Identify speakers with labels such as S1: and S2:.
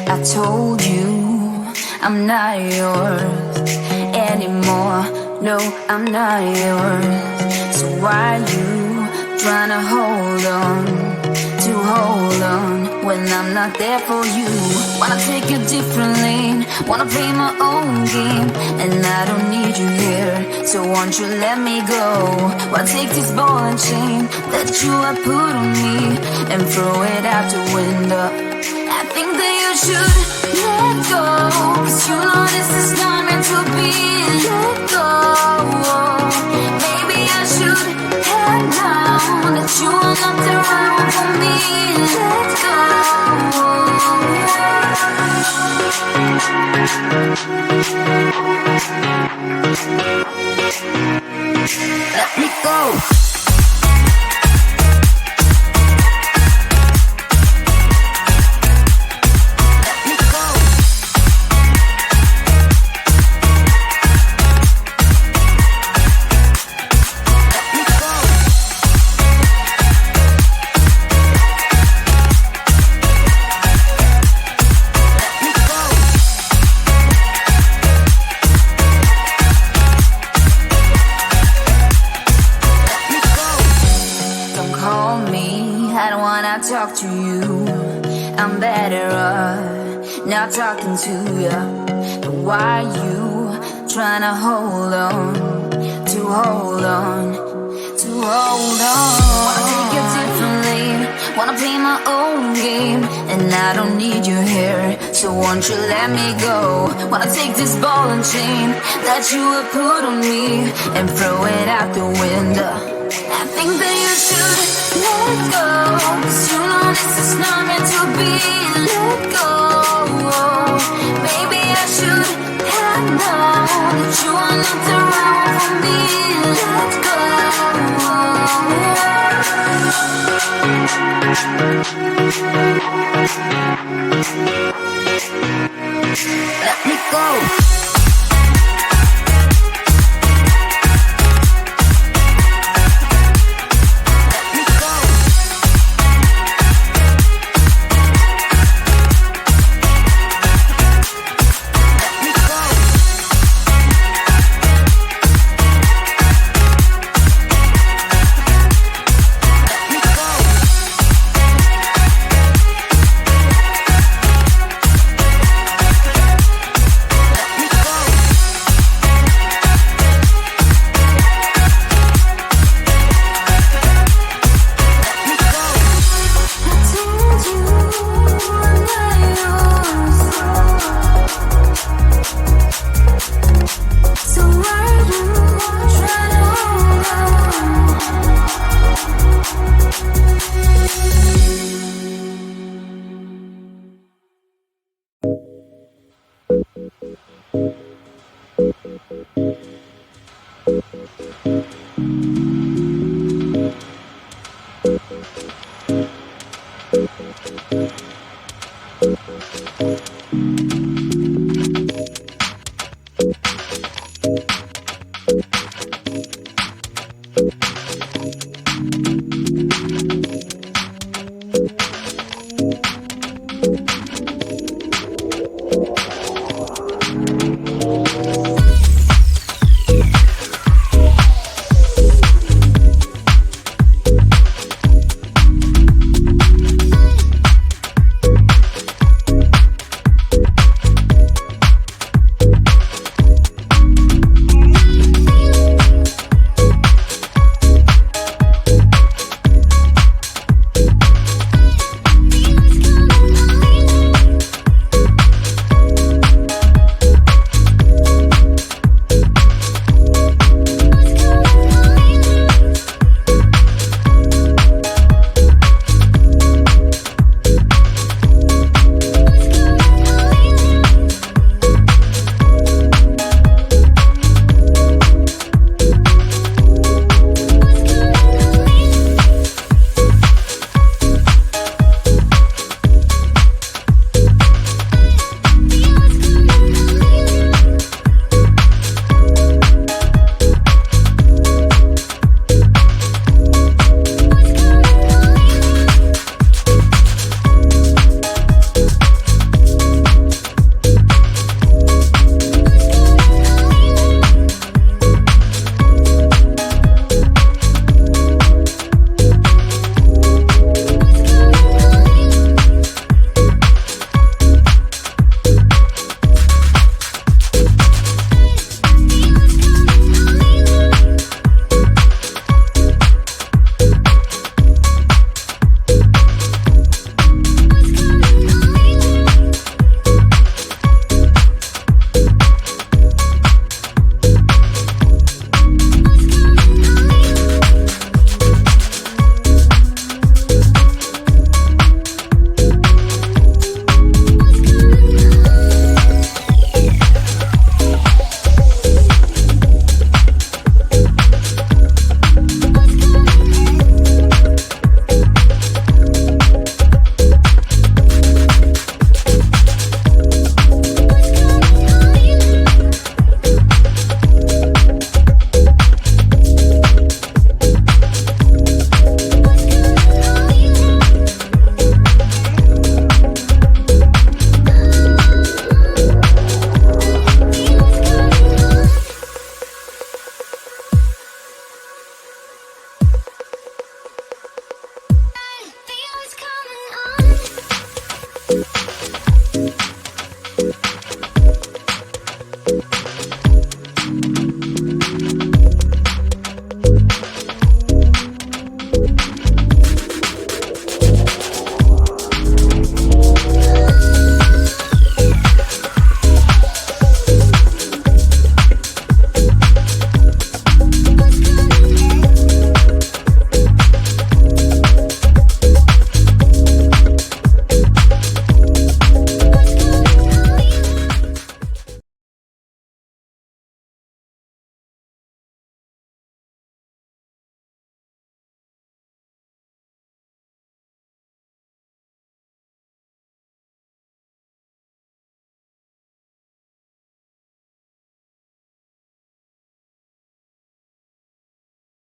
S1: I told you I'm not yours anymore. No, I'm not yours. So why you trying to hold on when I'm not there for you? Wanna take a different lane, wanna play my own game, and I don't need you here, so won't you let me go? Wanna take this ball and chain that you have put on me and throw it out the window. I think that you should let go, 'cause you know this is not meant to be. Let go. Maybe I should have known that you are not the right one for me. Let go. Let me go. Talk to you, I'm better off not talking to you. But why you trying to hold on? Wanna take a different lane, wanna play my own game, and I don't need you here, so won't you let me go? Wanna take this ball and chain that you have put on me and throw it out the window. I think that you should let go, 'cause you know this is not meant to be. Let go. Maybe I should have known that you are not the right one for me. Let go. Let me go.